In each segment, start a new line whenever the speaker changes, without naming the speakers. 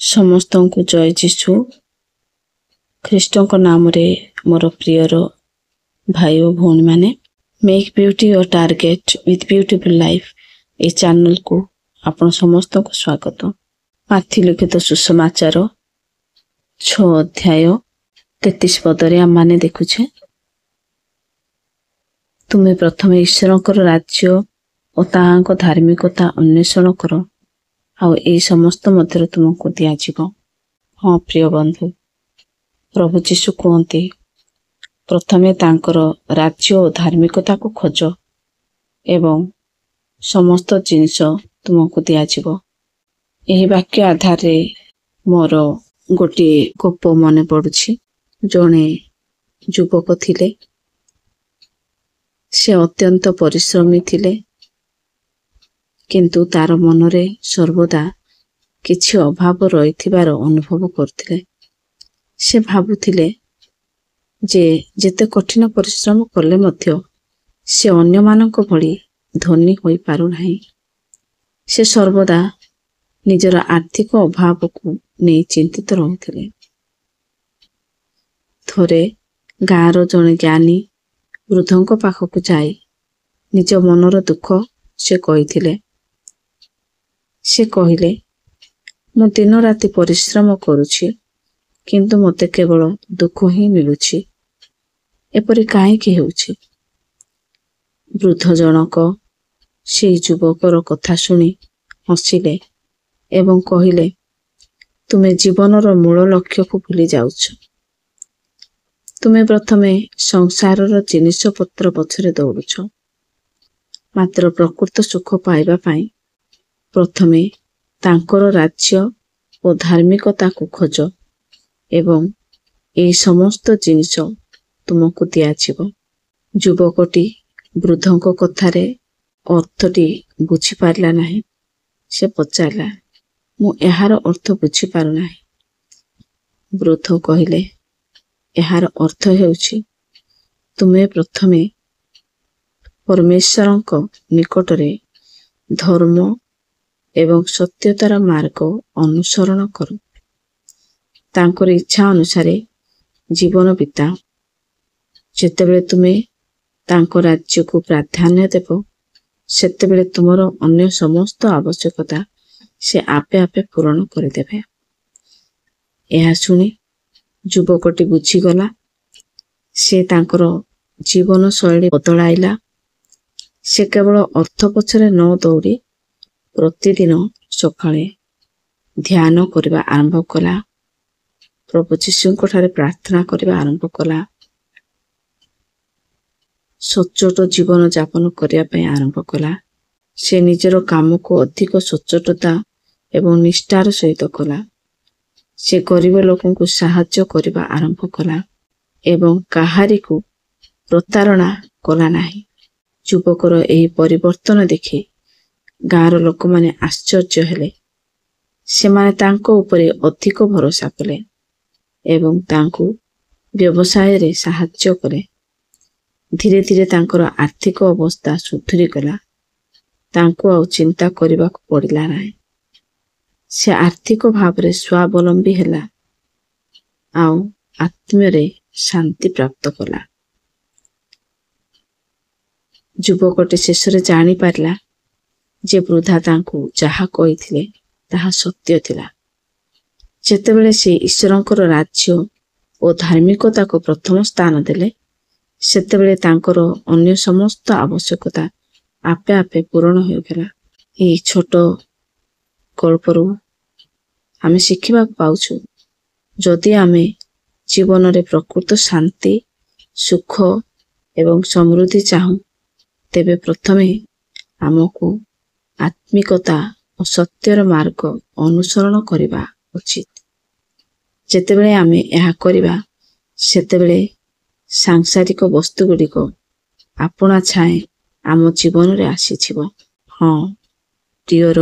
ସମସ୍ତଙ୍କୁ ଜୟ ଯୀଶୁ ଖ୍ରୀଷ୍ଟଙ୍କ ନାମରେ ମୋର ପ୍ରିୟର ଭାଇ ଓ ଭଉଣୀମାନେ, make beauty your target with beautiful life ଏ ଚ୍ୟାନେଲକୁ ଆପଣ ସମସ୍ତଙ୍କୁ ସ୍ୱାଗତ। ମାଥି ଲିଖିତ ସୁସମାଚାର 6 ଅଧ୍ୟାୟ 33 ପଦରେ ଆମମାନେ ଦେଖୁଛେ, ତୁମେ ପ୍ରଥମେ ଈଶ୍ୱରଙ୍କର ରାଜ୍ୟ ଓ ତାହାଙ୍କ ଧାର୍ମିକତା ଅନ୍ୱେଷଣ କର, ଆଉ ଏହି ସମସ୍ତ ମଧ୍ୟରେ ତୁମକୁ ଦିଆଯିବ। ହଁ ପ୍ରିୟ ବନ୍ଧୁ, ପ୍ରଭୁ ଯୀଶୁ କୁହନ୍ତି, ପ୍ରଥମେ ତାଙ୍କର ରାଜ୍ୟ ଓ ଧାର୍ମିକତାକୁ ଖୋଜ ଏବଂ ସମସ୍ତ ଜିନିଷ ତୁମକୁ ଦିଆଯିବ। ଏହି ବାକ୍ୟ ଆଧାରରେ ମୋର ଗୋଟିଏ ଗପ ମନେ ପଡ଼ୁଛି। ଜଣେ ଯୁବକ ଥିଲେ। ସେ ଅତ୍ୟନ୍ତ ପରିଶ୍ରମୀ ଥିଲେ, କିନ୍ତୁ ତାର ମନରେ ସର୍ବଦା କିଛି ଅଭାବ ରହିଥିବାର ଅନୁଭବ କରୁଥିଲେ। ସେ ଭାବୁଥିଲେ ଯେ ଯେତେ କଠିନ ପରିଶ୍ରମ କଲେ ମଧ୍ୟ ସେ ଅନ୍ୟମାନଙ୍କ ଭଳି ଧନୀ ହୋଇପାରୁନାହିଁ। ସେ ସର୍ବଦା ନିଜର ଆର୍ଥିକ ଅଭାବକୁ ନେଇ ଚିନ୍ତିତ ରହୁଥିଲେ। ଥରେ ଗାଁର ଜଣେ ଜ୍ଞାନୀ ବୃଦ୍ଧଙ୍କ ପାଖକୁ ଯାଇ ନିଜ ମନର ଦୁଃଖ ସେ କହିଥିଲେ। ସେ କହିଲେ, ମୁଁ ଦିନ ରାତି ପରିଶ୍ରମ କରୁଛି, କିନ୍ତୁ ମୋତେ କେବଳ ଦୁଃଖ ହିଁ ମିଳୁଛି। ଏପରି କାହିଁକି ହେଉଛି? ବୃଦ୍ଧ ଜଣକ ସେହି ଯୁବକର କଥା ଶୁଣି ହସିଲେ ଏବଂ କହିଲେ, ତୁମେ ଜୀବନର ମୂଳ ଲକ୍ଷ୍ୟକୁ ଭୁଲି ଯାଉଛ। ତୁମେ ପ୍ରଥମେ ସଂସାରର ଜିନିଷପତ୍ର ପଛରେ ଦୌଡୁଛ, ମାତ୍ର ପ୍ରକୃତ ସୁଖ ପାଇବା ପାଇଁ ପ୍ରଥମେ ତାଙ୍କର ରାଜ୍ୟ ଓ ଧାର୍ମିକତାକୁ ଖୋଜ ଏବଂ ଏହି ସମସ୍ତ ଜିନିଷ ତୁମକୁ ଦିଆଯିବ। ଯୁବକଟି ବୃଦ୍ଧଙ୍କ କଥାରେ ଅର୍ଥଟି ବୁଝିପାରିଲା ନାହିଁ। ସେ ପଚାରିଲା, ମୁଁ ଏହାର ଅର୍ଥ ବୁଝିପାରୁନାହିଁ। ବୃଦ୍ଧ କହିଲେ, ଏହାର ଅର୍ଥ ହେଉଛି, ତୁମେ ପ୍ରଥମେ ପରମେଶ୍ୱରଙ୍କ ନିକଟରେ ଧର୍ମ ଏବଂ ସତ୍ୟତାର ମାର୍ଗ ଅନୁସରଣ କର। ତାଙ୍କର ଇଚ୍ଛା ଅନୁସାରେ ଜୀବନ ବିତାଅ। ଯେତେବେଳେ ତୁମେ ତାଙ୍କ ରାଜ୍ୟକୁ ପ୍ରାଧାନ୍ୟ ଦେବ, ସେତେବେଳେ ତୁମର ଅନ୍ୟ ସମସ୍ତ ଆବଶ୍ୟକତା ସେ ଆପେ ଆପେ ପୂରଣ କରିଦେବେ। ଏହା ଶୁଣି ଯୁବକଟି ବୁଝିଗଲା। ସେ ତାଙ୍କର ଜୀବନଶୈଳୀ ବଦଳାଇଲା। ସେ କେବଳ ଅର୍ଥ ପଛରେ ନ ଦୌଡ଼ି ପ୍ରତିଦିନ ସକାଳେ ଧ୍ୟାନ କରିବା ଆରମ୍ଭ କଲା। ପ୍ରଭୁ ଯୀଶୁଙ୍କ ଠାରେ ପ୍ରାର୍ଥନା କରିବା ଆରମ୍ଭ କଲା। ସଚ୍ଚୋଟ ଜୀବନ ଯାପନ କରିବା ପାଇଁ ଆରମ୍ଭ କଲା। ସେ ନିଜର କାମକୁ ଅଧିକ ସଚ୍ଚୋଟତା ଏବଂ ନିଷ୍ଠାର ସହିତ କଲା। ସେ ଗରିବ ଲୋକଙ୍କୁ ସାହାଯ୍ୟ କରିବା ଆରମ୍ଭ କଲା ଏବଂ କାହାରିକୁ ପ୍ରତାରଣା କଲା ନାହିଁ। ଯୁବକର ଏହି ପରିବର୍ତ୍ତନ ଦେଖି ଗାଁର ଲୋକମାନେ ଆଶ୍ଚର୍ଯ୍ୟ ହେଲେ। ସେମାନେ ତାଙ୍କ ଉପରେ ଅଧିକ ଭରସା କଲେ ଏବଂ ତାଙ୍କୁ ବ୍ୟବସାୟରେ ସାହାଯ୍ୟ କଲେ। ଧୀରେ ଧୀରେ ତାଙ୍କର ଆର୍ଥିକ ଅବସ୍ଥା ସୁଧୁରିଗଲା। ତାଙ୍କୁ ଆଉ ଚିନ୍ତା କରିବାକୁ ପଡ଼ିଲା ନାହିଁ। ସେ ଆର୍ଥିକ ଭାବରେ ସ୍ୱାବଲମ୍ବୀ ହେଲା ଆଉ ଆତ୍ମୀୟରେ ଶାନ୍ତି ପ୍ରାପ୍ତ କଲା। ଯୁବକଟି ଶେଷରେ ଜାଣିପାରିଲା ଯେ ବୃଦ୍ଧା ତାଙ୍କୁ ଯାହା କହିଥିଲେ ତାହା ସତ୍ୟ ଥିଲା। ଯେତେବେଳେ ସେ ଈଶ୍ୱରଙ୍କର ରାଜ୍ୟ ଓ ଧାର୍ମିକତାକୁ ପ୍ରଥମ ସ୍ଥାନ ଦେଲେ, ସେତେବେଳେ ତାଙ୍କର ଅନ୍ୟ ସମସ୍ତ ଆବଶ୍ୟକତା ଆପେ ଆପେ ପୂରଣ ହୋଇଗଲା। ଏହି ଛୋଟ ଗଳ୍ପରୁ ଆମେ ଶିଖିବାକୁ ପାଉଛୁ, ଯଦି ଆମେ ଜୀବନରେ ପ୍ରକୃତ ଶାନ୍ତି, ସୁଖ ଏବଂ ସମୃଦ୍ଧି ଚାହୁଁ, ତେବେ ପ୍ରଥମେ ଆମକୁ ଆତ୍ମିକତା ଓ ସତ୍ୟର ମାର୍ଗ ଅନୁସରଣ କରିବା ଉଚିତ। ଯେତେବେଳେ ଆମେ ଏହା କରିବା, ସେତେବେଳେ ସାଂସାରିକ ବସ୍ତୁଗୁଡ଼ିକ ଆପଣା ଛାଏଁ ଆମ ଜୀବନରେ ଆସିଯିବ। ହଁ ପ୍ରିୟର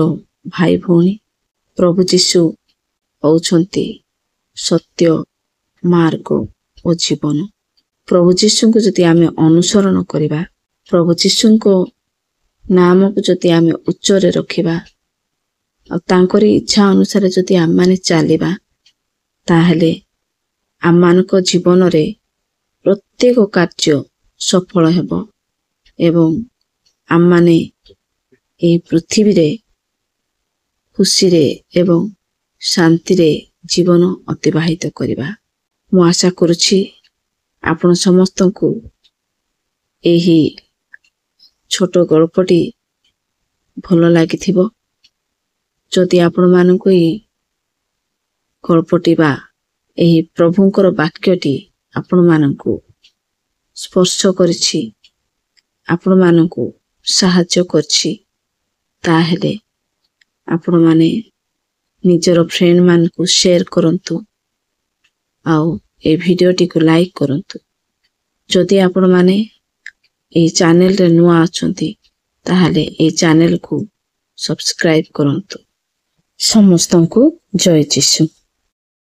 ଭାଇ ଭଉଣୀ, ପ୍ରଭୁ ଯୀଶୁ ହେଉଛନ୍ତି ସତ୍ୟ, ମାର୍ଗ ଓ ଜୀବନ। ପ୍ରଭୁ ଯୀଶୁଙ୍କୁ ଯଦି ଆମେ ଅନୁସରଣ କରିବା, ପ୍ରଭୁ ଯୀଶୁଙ୍କ ନାମକୁ ଯଦି ଆମେ ଉଚ୍ଚରେ ରଖିବା, ଆଉ ତାଙ୍କରି ଇଚ୍ଛା ଅନୁସାରେ ଯଦି ଆମମାନେ ଚାଲିବା, ତାହେଲେ ଆମମାନଙ୍କ ଜୀବନରେ ପ୍ରତ୍ୟେକ କାର୍ଯ୍ୟ ସଫଳ ହେବ ଏବଂ ଆମମାନେ ଏହି ପୃଥିବୀରେ ଖୁସିରେ ଏବଂ ଶାନ୍ତିରେ ଜୀବନ ଅତିବାହିତ କରିବା। ମୁଁ ଆଶା କରୁଛି ଆପଣ ସମସ୍ତଙ୍କୁ ଏହି ଛୋଟ ଗଳ୍ପଟି ଭଲ ଲାଗିଥିବ। ଯଦି ଆପଣମାନଙ୍କୁ ଏହି ଗଳ୍ପଟି ବା ଏହି ପ୍ରଭୁଙ୍କର ବାକ୍ୟଟି ଆପଣମାନଙ୍କୁ ସ୍ପର୍ଶ କରିଛି, ଆପଣମାନଙ୍କୁ ସାହାଯ୍ୟ କରିଛି, ତାହେଲେ ଆପଣମାନେ ନିଜର ଫ୍ରେଣ୍ଡମାନଙ୍କୁ ସେୟାର କରନ୍ତୁ ଆଉ এই ଭିଡ଼ିଓଟିକୁ ଲାଇକ୍ କରନ୍ତୁ। ଯଦି ଆପଣମାନେ ଏହି ଚ୍ୟାନେଲରେ ନୂଆ ଅଛନ୍ତି, ତାହେଲେ ଏହି ଚ୍ୟାନେଲକୁ ସବସ୍କ୍ରାଇବ୍ କରନ୍ତୁ। ସମସ୍ତଙ୍କୁ ଜୟ ଯୀଶୁ।